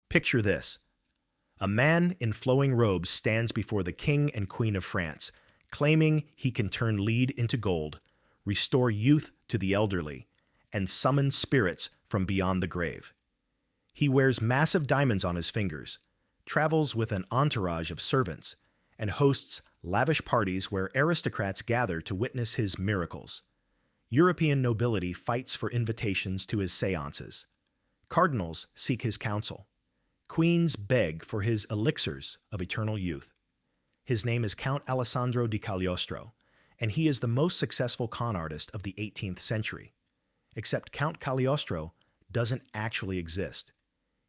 Picture this. A man in flowing robes stands before the King and Queen of France, claiming he can turn lead into gold, restore youth to the elderly, and summon spirits from beyond the grave. He wears massive diamonds on his fingers, travels with an entourage of servants, and hosts lavish parties where aristocrats gather to witness his miracles. European nobility fights for invitations to his séances. Cardinals seek his counsel. Queens beg for his elixirs of eternal youth. His name is Count Alessandro di Cagliostro, and he is the most successful con artist of the 18th century. Except Count Cagliostro doesn't actually exist.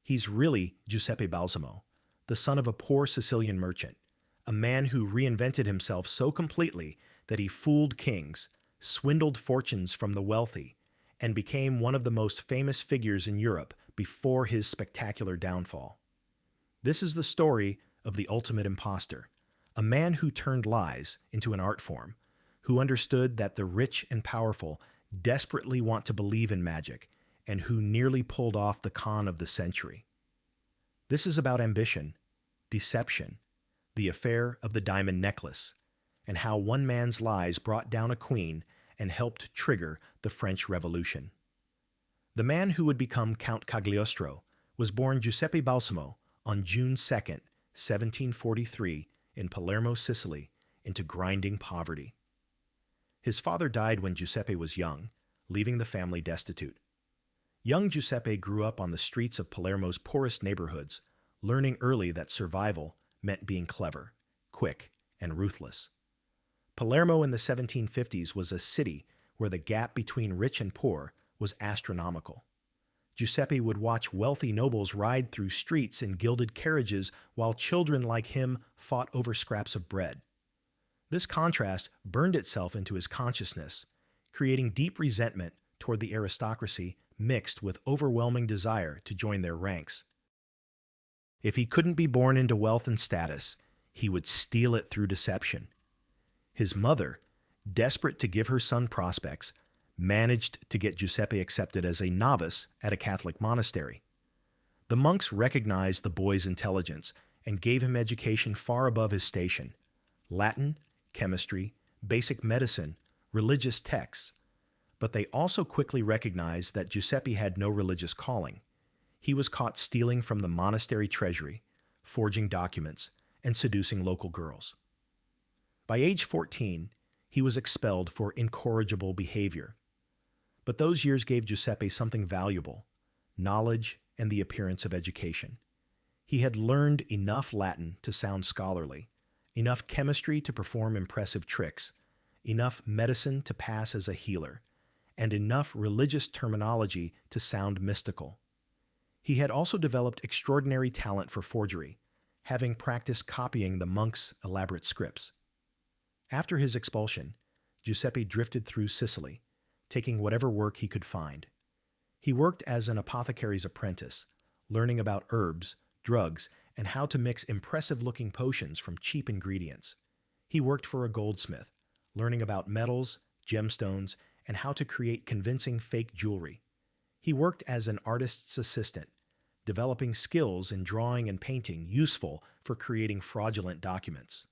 He's really Giuseppe Balsamo, the son of a poor Sicilian merchant, a man who reinvented himself so completely that he fooled kings, swindled fortunes from the wealthy, and became one of the most famous figures in Europe before his spectacular downfall. This is the story of the ultimate imposter, a man who turned lies into an art form, who understood that the rich and powerful desperately want to believe in magic, and who nearly pulled off the con of the century. This is about ambition, deception, the affair of the diamond necklace, and how one man's lies brought down a queen and helped trigger the French Revolution. The man who would become Count Cagliostro was born Giuseppe Balsamo on June 2nd, 1743, in Palermo, Sicily, into grinding poverty. His father died when Giuseppe was young, leaving the family destitute. Young Giuseppe grew up on the streets of Palermo's poorest neighborhoods, learning early that survival meant being clever, quick, and ruthless. Palermo in the 1750s was a city where the gap between rich and poor was astronomical. Giuseppe would watch wealthy nobles ride through streets in gilded carriages while children like him fought over scraps of bread. This contrast burned itself into his consciousness, creating deep resentment toward the aristocracy mixed with overwhelming desire to join their ranks. If he couldn't be born into wealth and status, he would steal it through deception. His mother, desperate to give her son prospects, managed to get Giuseppe accepted as a novice at a Catholic monastery. The monks recognized the boy's intelligence and gave him education far above his station: Latin, chemistry, basic medicine, religious texts. But they also quickly recognized that Giuseppe had no religious calling. He was caught stealing from the monastery treasury, forging documents, and seducing local girls. By age 14, he was expelled for incorrigible behavior. But those years gave Giuseppe something valuable: knowledge and the appearance of education. He had learned enough Latin to sound scholarly, enough chemistry to perform impressive tricks, enough medicine to pass as a healer, and enough religious terminology to sound mystical. He had also developed extraordinary talent for forgery, having practiced copying the monks' elaborate scripts. After his expulsion, Giuseppe drifted through Sicily, taking whatever work he could find. He worked as an apothecary's apprentice, learning about herbs, drugs, and how to mix impressive-looking potions from cheap ingredients. He worked for a goldsmith, learning about metals, gemstones, and how to create convincing fake jewelry. He worked as an artist's assistant, developing skills in drawing and painting useful for creating fraudulent documents.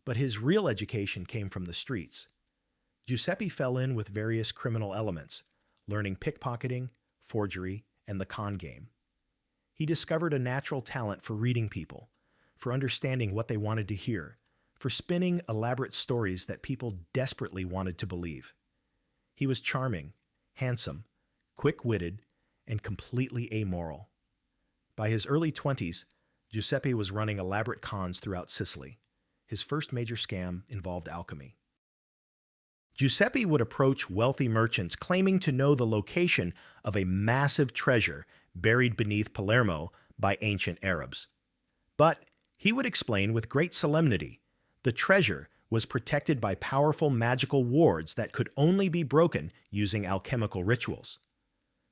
But his real education came from the streets. Giuseppe fell in with various criminal elements, learning pickpocketing, forgery, and the con game. He discovered a natural talent for reading people, for understanding what they wanted to hear, for spinning elaborate stories that people desperately wanted to believe. He was charming, handsome, quick-witted, and completely amoral. By his early 20s, Giuseppe was running elaborate cons throughout Sicily. His first major scam involved alchemy. Giuseppe would approach wealthy merchants claiming to know the location of a massive treasure buried beneath Palermo by ancient Arabs. But he would explain with great solemnity the treasure was protected by powerful magical wards that could only be broken using alchemical rituals.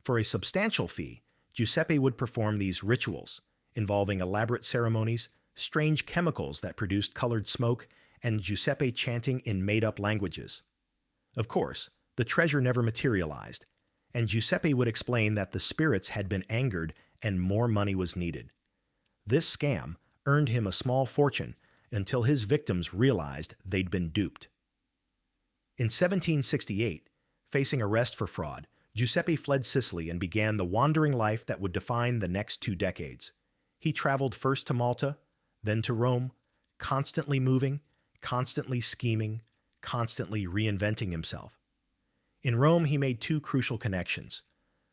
For a substantial fee, Giuseppe would perform these rituals, involving elaborate ceremonies, strange chemicals that produced colored smoke, and Giuseppe chanting in made-up languages. Of course, the treasure never materialized, and Giuseppe would explain that the spirits had been angered and more money was needed. This scam earned him a small fortune until his victims realized they'd been duped. In 1768, facing arrest for fraud, Giuseppe fled Sicily and began the wandering life that would define the next 2 decades. He traveled first to Malta, then to Rome, constantly moving, constantly scheming, constantly reinventing himself. In Rome, he made 2 crucial connections.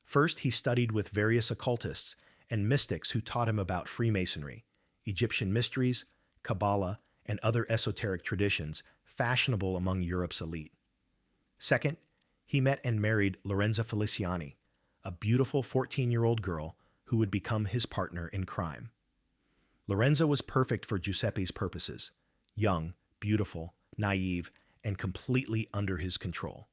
First, he studied with various occultists and mystics who taught him about Freemasonry, Egyptian mysteries, Kabbalah, and other esoteric traditions fashionable among Europe's elite. Second, he met and married Lorenza Feliciani, a beautiful 14-year-old girl who would become his partner in crime. Lorenza was perfect for Giuseppe's purposes: young, beautiful, naive, and completely under his control.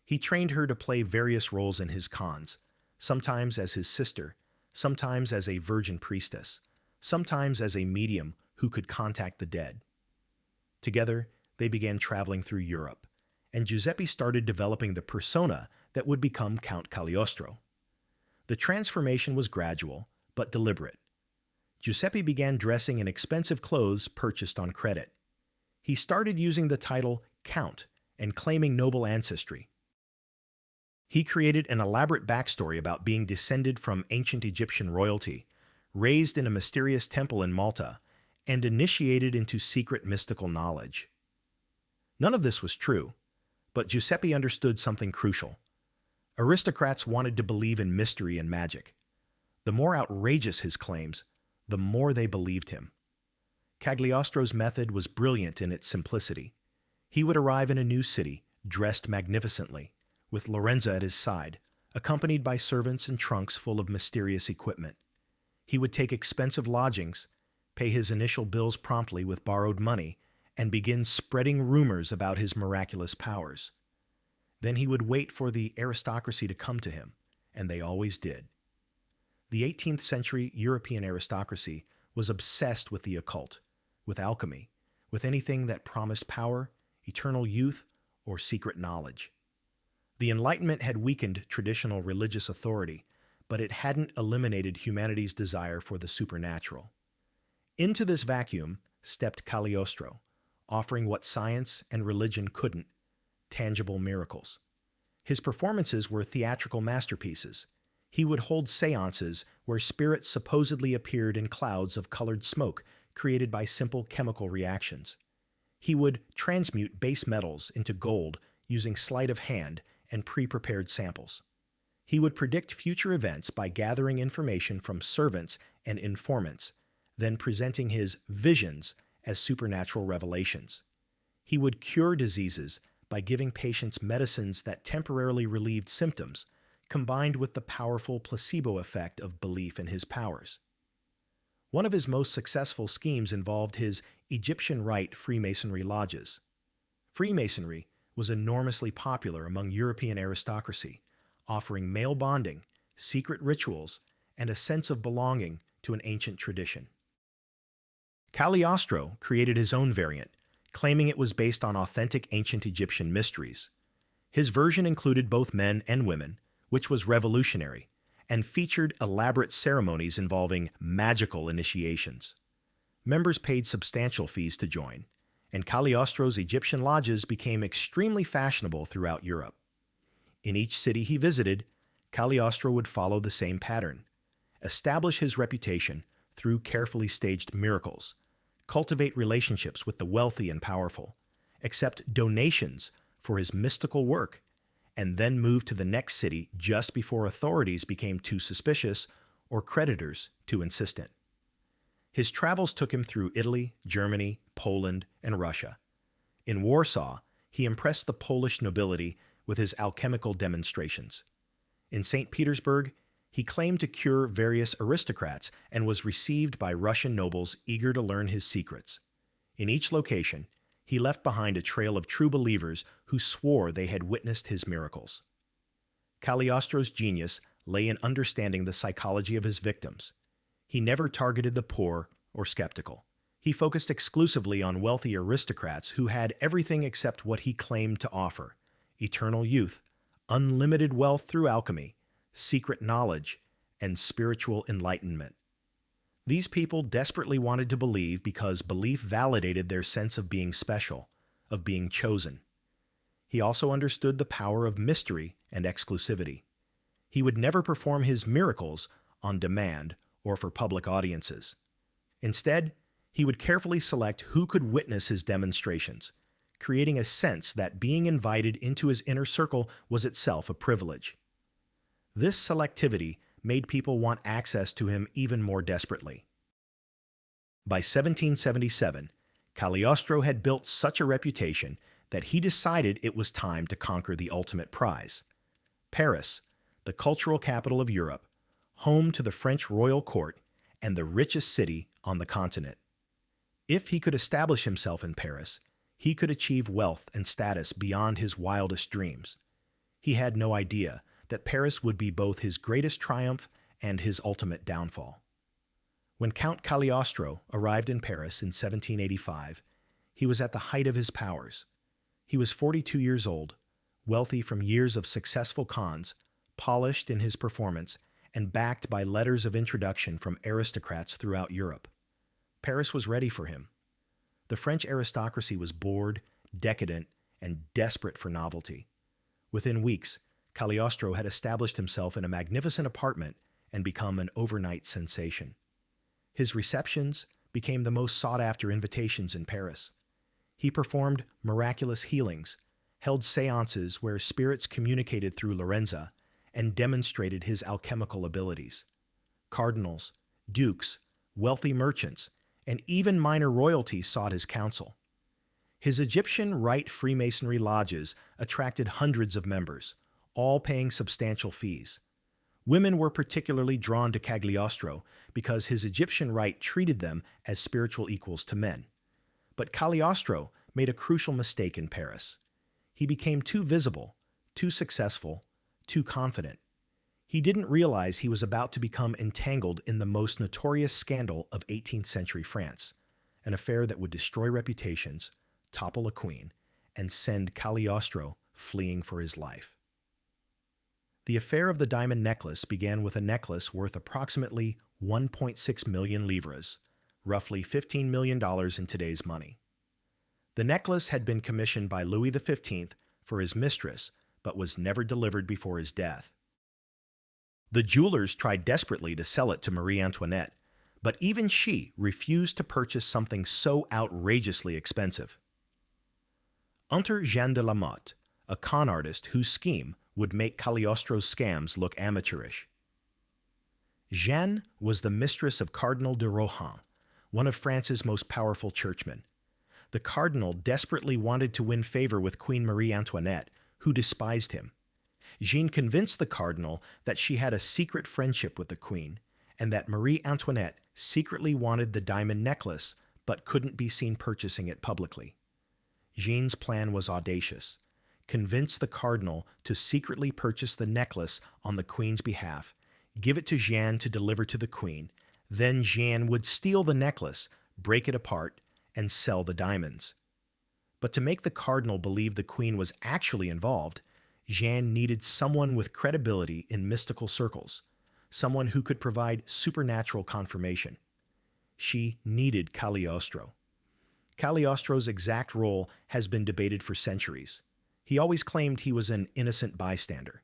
He trained her to play various roles in his cons, sometimes as his sister, sometimes as a virgin priestess, sometimes as a medium who could contact the dead. Together, they began traveling through Europe, and Giuseppe started developing the persona that would become Count Cagliostro. The transformation was gradual, but deliberate. Giuseppe began dressing in expensive clothes purchased on credit. He started using the title Count and claiming noble ancestry. He created an elaborate backstory about being descended from ancient Egyptian royalty, raised in a mysterious temple in Malta, and initiated into secret mystical knowledge. None of this was true, but Giuseppe understood something crucial. Aristocrats wanted to believe in mystery and magic. The more outrageous his claims, the more they believed him. Cagliostro's method was brilliant in its simplicity. He would arrive in a new city, dressed magnificently, with Lorenza at his side, accompanied by servants and trunks full of mysterious equipment. He would take expensive lodgings, pay his initial bills promptly with borrowed money, and begin spreading rumors about his miraculous powers. Then he would wait for the aristocracy to come to him, and they always did. The 18th century European aristocracy was obsessed with the occult, with alchemy, with anything that promised power, eternal youth, or secret knowledge. The Enlightenment had weakened traditional religious authority, but it hadn't eliminated humanity's desire for the supernatural. Into this vacuum stepped Cagliostro, offering what science and religion couldn't: tangible miracles. His performances were theatrical masterpieces. He would hold séances where spirits supposedly appeared in clouds of colored smoke created by simple chemical reactions. He would transmute base metals into gold using sleight of hand and pre-prepared samples. He would predict future events by gathering information from servants and informants, then presenting his visions as supernatural revelations. He would cure diseases by giving patients medicines that temporarily relieved symptoms, combined with the powerful placebo effect of belief in his powers. One of his most successful schemes involved his Egyptian Rite Freemasonry lodges. Freemasonry was enormously popular among European aristocracy, offering male bonding, secret rituals, and a sense of belonging to an ancient tradition. Cagliostro created his own variant, claiming it was based on authentic ancient Egyptian mysteries. His version included both men and women, which was revolutionary, and featured elaborate ceremonies involving magical initiations. Members paid substantial fees to join, and Cagliostro's Egyptian lodges became extremely fashionable throughout Europe. In each city he visited, Cagliostro would follow the same pattern: establish his reputation through carefully staged miracles, cultivate relationships with the wealthy and powerful, accept donations for his mystical work, and then move to the next city just before authorities became too suspicious or creditors too insistent. His travels took him through Italy, Germany, Poland, and Russia. In Warsaw, he impressed the Polish nobility with his alchemical demonstrations. In St. Petersburg, he claimed to cure various aristocrats and was received by Russian nobles eager to learn his secrets. In each location, he left behind a trail of true believers who swore they had witnessed his miracles. Cagliostro's genius lay in understanding the psychology of his victims. He never targeted the poor or skeptical. He focused exclusively on wealthy aristocrats who had everything except what he claimed to offer: eternal youth, unlimited wealth through alchemy, secret knowledge, and spiritual enlightenment. These people desperately wanted to believe because belief validated their sense of being special, of being chosen. He also understood the power of mystery and exclusivity. He would never perform his miracles on demand or for public audiences. Instead, he would carefully select who could witness his demonstrations, creating a sense that being invited into his inner circle was itself a privilege. This selectivity made people want access to him even more desperately. By 1777, Cagliostro had built such a reputation that he decided it was time to conquer the ultimate prize. Paris, the cultural capital of Europe, home to the French royal court and the richest city on the continent. If he could establish himself in Paris, he could achieve wealth and status beyond his wildest dreams. He had no idea that Paris would be both his greatest triumph and his ultimate downfall. When Count Cagliostro arrived in Paris in 1785, he was at the height of his powers. He was 42 years old, wealthy from years of successful cons, polished in his performance, and backed by letters of introduction from aristocrats throughout Europe. Paris was ready for him. The French aristocracy was bored, decadent, and desperate for novelty. Within weeks, Cagliostro had established himself in a magnificent apartment and become an overnight sensation. His receptions became the most sought-after invitations in Paris. He performed miraculous healings, held séances where spirits communicated through Lorenza, and demonstrated his alchemical abilities. Cardinals, dukes, wealthy merchants, and even minor royalty sought his counsel. His Egyptian Rite Freemasonry lodges attracted hundreds of members, all paying substantial fees. Women were particularly drawn to Cagliostro because his Egyptian rite treated them as spiritual equals to men. But Cagliostro made a crucial mistake in Paris. He became too visible, too successful, too confident. He didn't realize he was about to become entangled in the most notorious scandal of 18th century France, an affair that would destroy reputations, topple a queen, and send Cagliostro fleeing for his life. The affair of the diamond necklace began with a necklace worth approximately 1.6 million livres, roughly $15 million in today's money. The necklace had been commissioned by Louis XV for his mistress, but was never delivered before his death. The jewelers tried desperately to sell it to Marie Antoinette, but even she refused to purchase something so outrageously expensive. Enter Jeanne de la Motte, a con artist whose scheme would make Cagliostro's scams look amateurish. Jeanne was the mistress of Cardinal de Rohan, one of France's most powerful churchmen. The cardinal desperately wanted to win favor with Queen Marie Antoinette, who despised him. Jeanne convinced the cardinal that she had a secret friendship with the queen, and that Marie Antoinette secretly wanted the diamond necklace but couldn't be seen purchasing it publicly. Jeanne's plan was audacious. Convince the cardinal to secretly purchase the necklace on the queen's behalf, give it to Jeanne to deliver to the queen, then Jeanne would steal the necklace, break it apart, and sell the diamonds. But to make the cardinal believe the queen was actually involved, Jeanne needed someone with credibility in mystical circles, someone who could provide supernatural confirmation. She needed Cagliostro. Cagliostro's exact role has been debated for centuries. He always claimed he was an innocent bystander.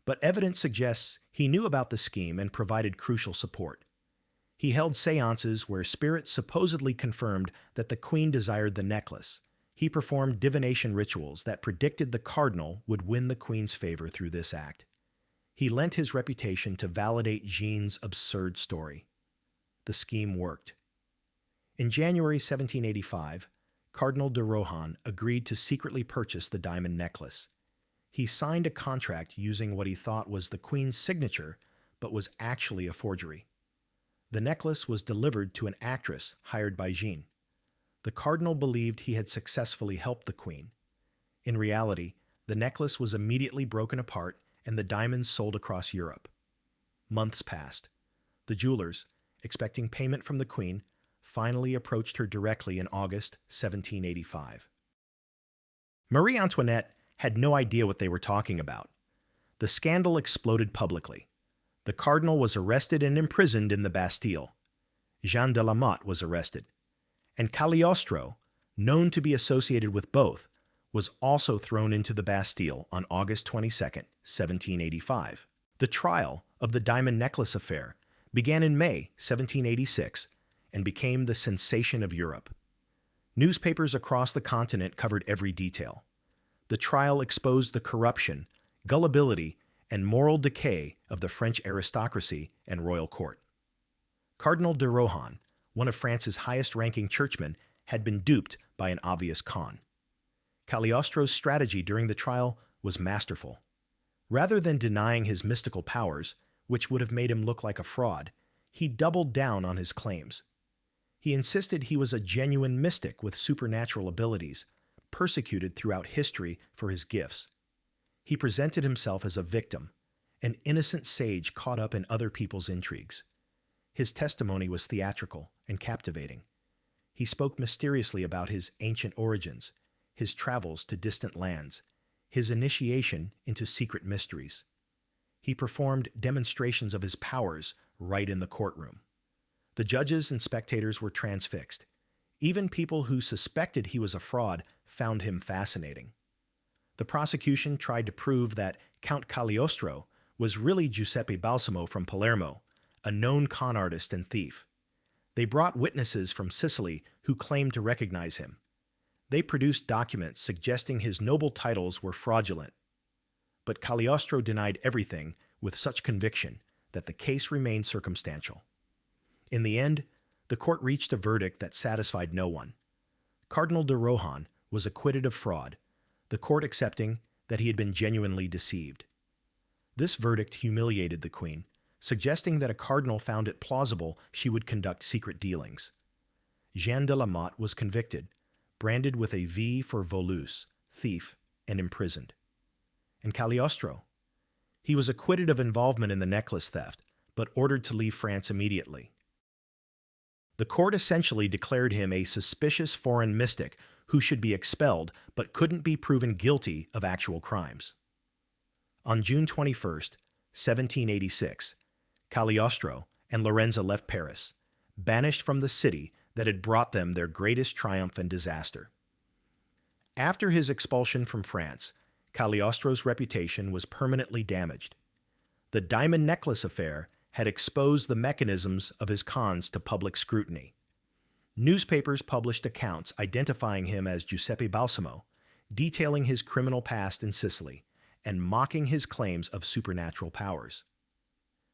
But evidence suggests he knew about the scheme and provided crucial support. He held séances where spirits supposedly confirmed that the queen desired the necklace. He performed divination rituals that predicted the cardinal would win the queen's favor through this act. He lent his reputation to validate Jeanne's absurd story. The scheme worked. In January 1785, Cardinal de Rohan agreed to secretly purchase the diamond necklace. He signed a contract using what he thought was the queen's signature, but was actually a forgery. The necklace was delivered to an actress hired by Jeanne. The cardinal believed he had successfully helped the queen. In reality, the necklace was immediately broken apart and the diamonds sold across Europe. Months passed. The jewelers, expecting payment from the queen, finally approached her directly in August 1785. Marie Antoinette had no idea what they were talking about. The scandal exploded publicly. The cardinal was arrested and imprisoned in the Bastille. Jean de la Motte was arrested. And Cagliostro, known to be associated with both, was also thrown into the Bastille on August 22, 1785. The trial of the diamond necklace affair began in May 1786 and became the sensation of Europe. Newspapers across the continent covered every detail. The trial exposed the corruption, gullibility, and moral decay of the French aristocracy and royal court. Cardinal de Rohan, one of France's highest-ranking churchmen, had been duped by an obvious con. Cagliostro's strategy during the trial was masterful. Rather than denying his mystical powers, which would have made him look like a fraud, he doubled down on his claims. He insisted he was a genuine mystic with supernatural abilities, persecuted throughout history for his gifts. He presented himself as a victim, an innocent sage caught up in other people's intrigues. His testimony was theatrical and captivating. He spoke mysteriously about his ancient origins, his travels to distant lands, his initiation into secret mysteries. He performed demonstrations of his powers right in the courtroom. The judges and spectators were transfixed. Even people who suspected he was a fraud found him fascinating. The prosecution tried to prove that Count Cagliostro was really Giuseppe Balsamo from Palermo, a known con artist and thief. They brought witnesses from Sicily who claimed to recognize him. They produced documents suggesting his noble titles were fraudulent. But Cagliostro denied everything with such conviction that the case remained circumstantial. In the end, the court reached a verdict that satisfied no one. Cardinal de Rohan was acquitted of fraud, the court accepting that he had been genuinely deceived. This verdict humiliated the queen, suggesting that a cardinal found it plausible she would conduct secret dealings. Jean de la Motte was convicted, branded with a V for volus, thief, and imprisoned. And Cagliostro? He was acquitted of involvement in the necklace theft, but ordered to leave France immediately. The court essentially declared him a suspicious foreign mystic who should be expelled but couldn't be proven guilty of actual crimes. On June 21, 1786, Cagliostro and Lorenza left Paris, banished from the city that had brought them their greatest triumph and disaster. After his expulsion from France, Cagliostro's reputation was permanently damaged. The diamond necklace affair had exposed the mechanisms of his cons to public scrutiny. Newspapers published accounts identifying him as Giuseppe Balsamo, detailing his criminal past in Sicily, and mocking his claims of supernatural powers.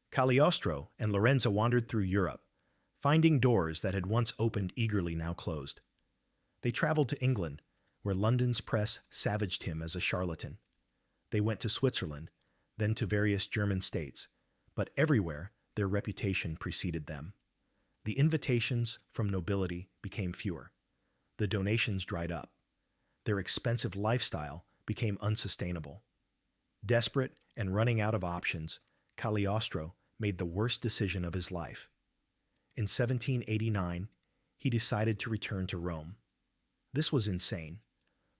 Cagliostro and Lorenza wandered through Europe, finding doors that had once opened eagerly now closed. They traveled to England, where London's press savaged him as a charlatan. They went to Switzerland, then to various German states, but everywhere their reputation preceded them. The invitations from nobility became fewer. The donations dried up. Their expensive lifestyle became unsustainable. Desperate and running out of options, Cagliostro made the worst decision of his life. In 1789, he decided to return to Rome. This was insane.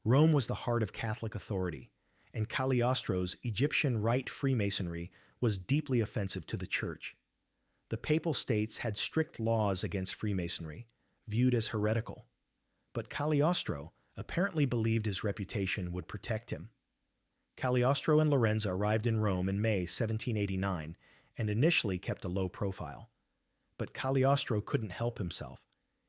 Rome was the heart of Catholic authority, and Cagliostro's Egyptian Rite Freemasonry was deeply offensive to the Church. The Papal States had strict laws against Freemasonry, viewed as heretical. But Cagliostro apparently believed his reputation would protect him. Cagliostro and Lorenza arrived in Rome in May 1789 and initially kept a low profile. But Cagliostro couldn't help himself.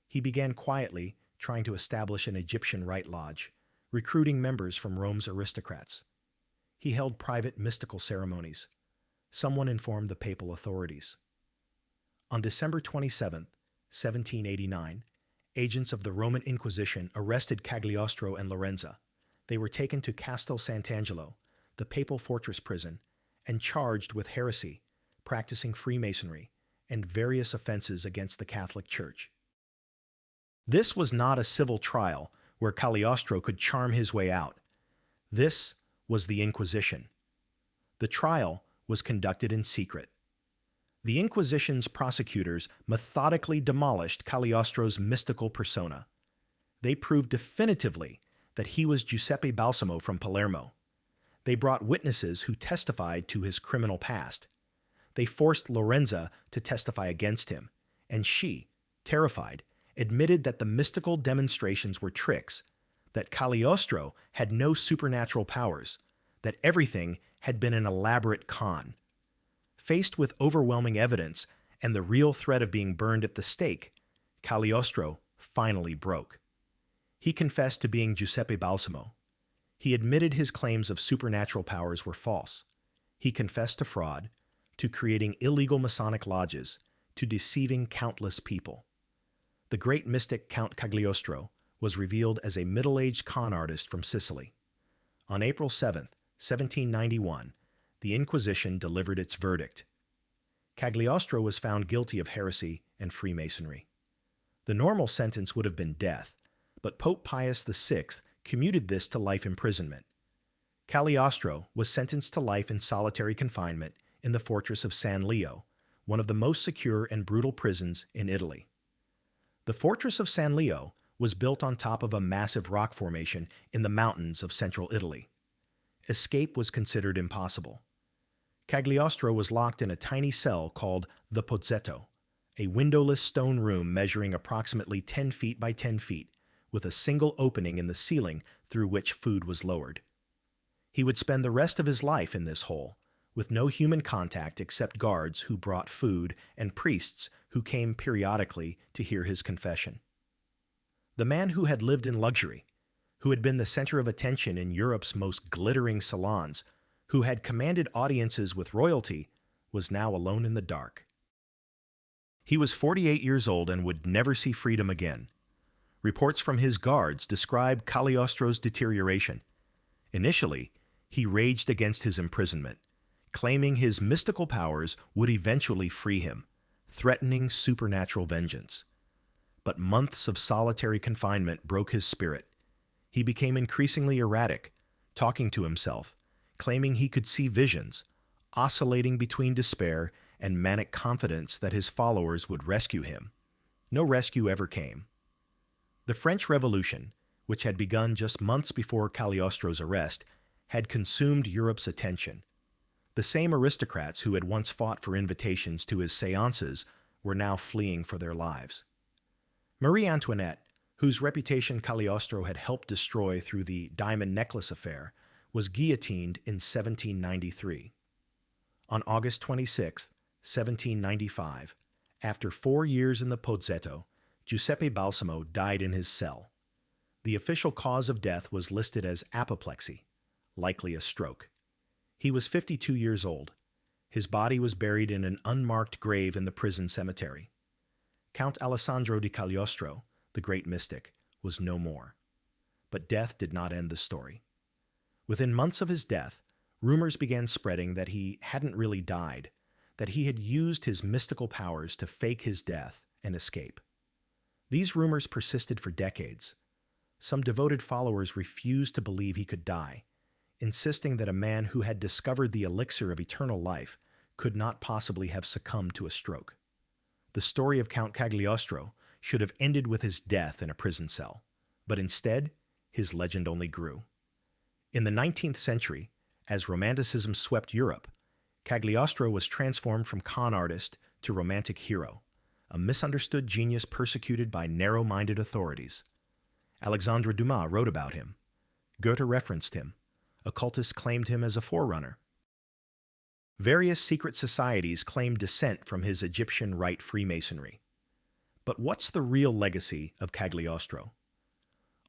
He began quietly trying to establish an Egyptian Rite Lodge, recruiting members from Rome's aristocrats. He held private mystical ceremonies. Someone informed the papal authorities. On December 27, 1789, agents of the Roman Inquisition arrested Cagliostro and Lorenza. They were taken to Castel Sant'Angelo, the papal fortress prison, and charged with heresy, practicing Freemasonry, and various offenses against the Catholic Church. This was not a civil trial where Cagliostro could charm his way out. This was the Inquisition. The trial was conducted in secret. The Inquisition's prosecutors methodically demolished Cagliostro's mystical persona. They proved definitively that he was Giuseppe Balsamo from Palermo. They brought witnesses who testified to his criminal past. They forced Lorenza to testify against him, and she, terrified, admitted that the mystical demonstrations were tricks, that Cagliostro had no supernatural powers, that everything had been an elaborate con. Faced with overwhelming evidence and the real threat of being burned at the stake, Cagliostro finally broke. He confessed to being Giuseppe Balsamo. He admitted his claims of supernatural powers were false. He confessed to fraud, to creating illegal Masonic lodges, to deceiving countless people. The great mystic Count Cagliostro was revealed as a middle-aged con artist from Sicily. On April 7, 1791, the Inquisition delivered its verdict. Cagliostro was found guilty of heresy and Freemasonry. The normal sentence would have been death, but Pope Pius VI commuted this to life imprisonment. Cagliostro was sentenced to life in solitary confinement in the fortress of San Leo, one of the most secure and brutal prisons in Italy. The fortress of San Leo was built on top of a massive rock formation in the mountains of central Italy. Escape was considered impossible. Cagliostro was locked in a tiny cell called the Pozzetto, a windowless stone room measuring approximately 10 feet by 10 feet, with a single opening in the ceiling through which food was lowered. He would spend the rest of his life in this hole, with no human contact except guards who brought food and priests who came periodically to hear his confession. The man who had lived in luxury, who had been the center of attention in Europe's most glittering salons, who had commanded audiences with royalty, was now alone in the dark. He was 48 years old and would never see freedom again. Reports from his guards described Cagliostro's deterioration. Initially, he raged against his imprisonment, claiming his mystical powers would eventually free him, threatening supernatural vengeance. But months of solitary confinement broke his spirit. He became increasingly erratic, talking to himself, claiming he could see visions, oscillating between despair and manic confidence that his followers would rescue him. No rescue ever came. The French Revolution, which had begun just months before Cagliostro's arrest, had consumed Europe's attention. The same aristocrats who had once fought for invitations to his séances were now fleeing for their lives. Marie Antoinette, whose reputation Cagliostro had helped destroy through the diamond necklace affair, was guillotined in 1793. On August 26, 1795, after 4 years in the Pozzetto, Giuseppe Balsamo died in his cell. The official cause of death was listed as apoplexy, likely a stroke. He was 52 years old. His body was buried in an unmarked grave in the prison cemetery. Count Alessandro di Cagliostro, the great mystic, was no more. But death did not end the story. Within months of his death, rumors began spreading that he hadn't really died, that he had used his mystical powers to fake his death and escape. These rumors persisted for decades. Some devoted followers refused to believe he could die, insisting that a man who had discovered the elixir of eternal life could not possibly have succumbed to a stroke. The story of Count Cagliostro should have ended with his death in a prison cell, but instead, his legend only grew. In the 19th century, as Romanticism swept Europe, Cagliostro was transformed from con artist to romantic hero, a misunderstood genius persecuted by narrow-minded authorities. Alexandre Dumas wrote about him. Goethe referenced him. Occultists claimed him as a forerunner. Various secret societies claimed descent from his Egyptian Rite Freemasonry. But what's the real legacy of Cagliostro?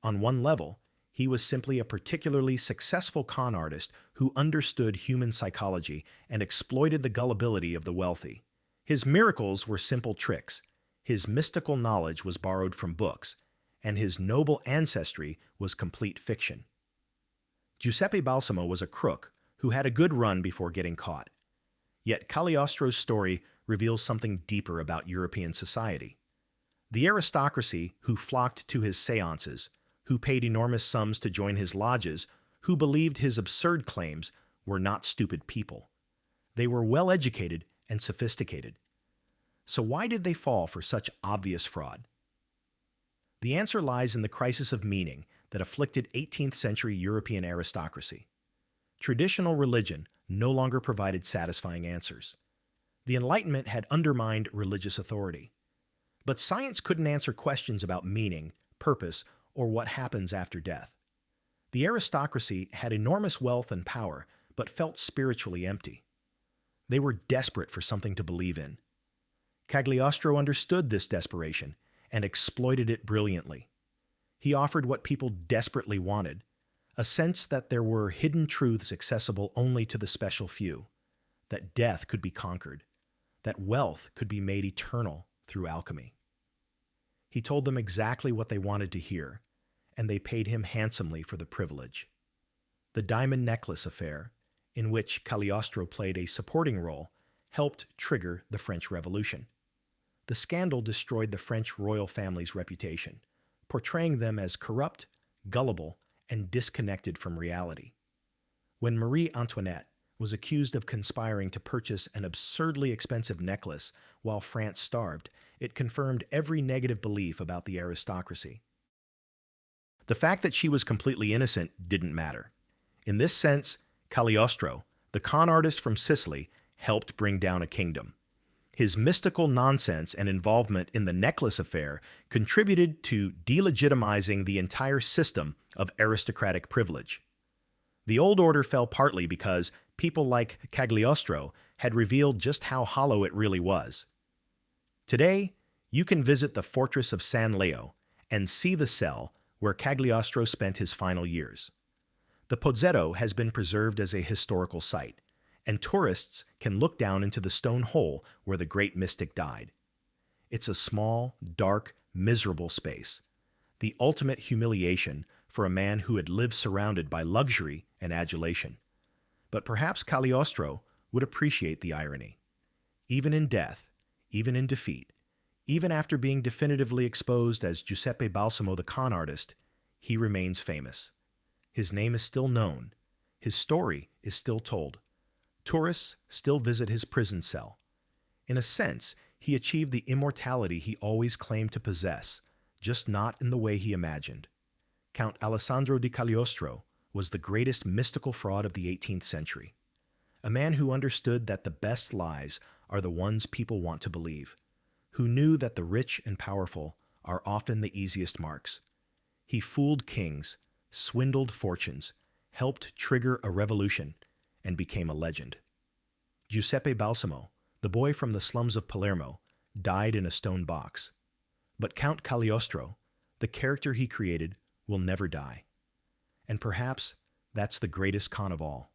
On one level, he was simply a particularly successful con artist who understood human psychology and exploited the gullibility of the wealthy. His miracles were simple tricks, his mystical knowledge was borrowed from books, and his noble ancestry was complete fiction. Giuseppe Balsamo was a crook who had a good run before getting caught. Yet Cagliostro's story reveals something deeper about European society. The aristocracy who flocked to his séances, who paid enormous sums to join his lodges, who believed his absurd claims, were not stupid people. They were well-educated and sophisticated. So why did they fall for such obvious fraud? The answer lies in the crisis of meaning that afflicted 18th century European aristocracy. Traditional religion no longer provided satisfying answers. The Enlightenment had undermined religious authority. But science couldn't answer questions about meaning, purpose, or what happens after death. The aristocracy had enormous wealth and power, but felt spiritually empty. They were desperate for something to believe in. Cagliostro understood this desperation and exploited it brilliantly. He offered what people desperately wanted, a sense that there were hidden truths accessible only to the special few, that death could be conquered, that wealth could be made eternal through alchemy. He told them exactly what they wanted to hear, and they paid him handsomely for the privilege. The diamond necklace affair, in which Cagliostro played a supporting role, helped trigger the French Revolution. The scandal destroyed the French royal family's reputation, portraying them as corrupt, gullible, and disconnected from reality. When Marie Antoinette was accused of conspiring to purchase an absurdly expensive necklace while France starved, it confirmed every negative belief about the aristocracy. The fact that she was completely innocent didn't matter. In this sense, Cagliostro, the con artist from Sicily, helped bring down a kingdom. His mystical nonsense and involvement in the necklace affair contributed to delegitimizing the entire system of aristocratic privilege. The old order fell partly because people like Cagliostro had revealed just how hollow it really was. Today, you can visit the fortress of San Leo and see the cell where Cagliostro spent his final years. The Pozzetto has been preserved as a historical site, and tourists can look down into the stone hole where the great mystic died. It's a small, dark, miserable space, the ultimate humiliation for a man who had lived surrounded by luxury and adulation. But perhaps Cagliostro would appreciate the irony. Even in death, even in defeat, even after being definitively exposed as Giuseppe Balsamo the con artist, he remains famous. His name is still known. His story is still told. Tourists still visit his prison cell. In a sense, he achieved the immortality he always claimed to possess, just not in the way he imagined. Count Alessandro di Cagliostro was the greatest mystical fraud of the 18th century, a man who understood that the best lies are the ones people want to believe, who knew that the rich and powerful are often the easiest marks. He fooled kings, swindled fortunes, helped trigger a revolution, and became a legend. Giuseppe Balsamo, the boy from the slums of Palermo, died in a stone box. But Count Cagliostro, the character he created, will never die. And perhaps that's the greatest con of all.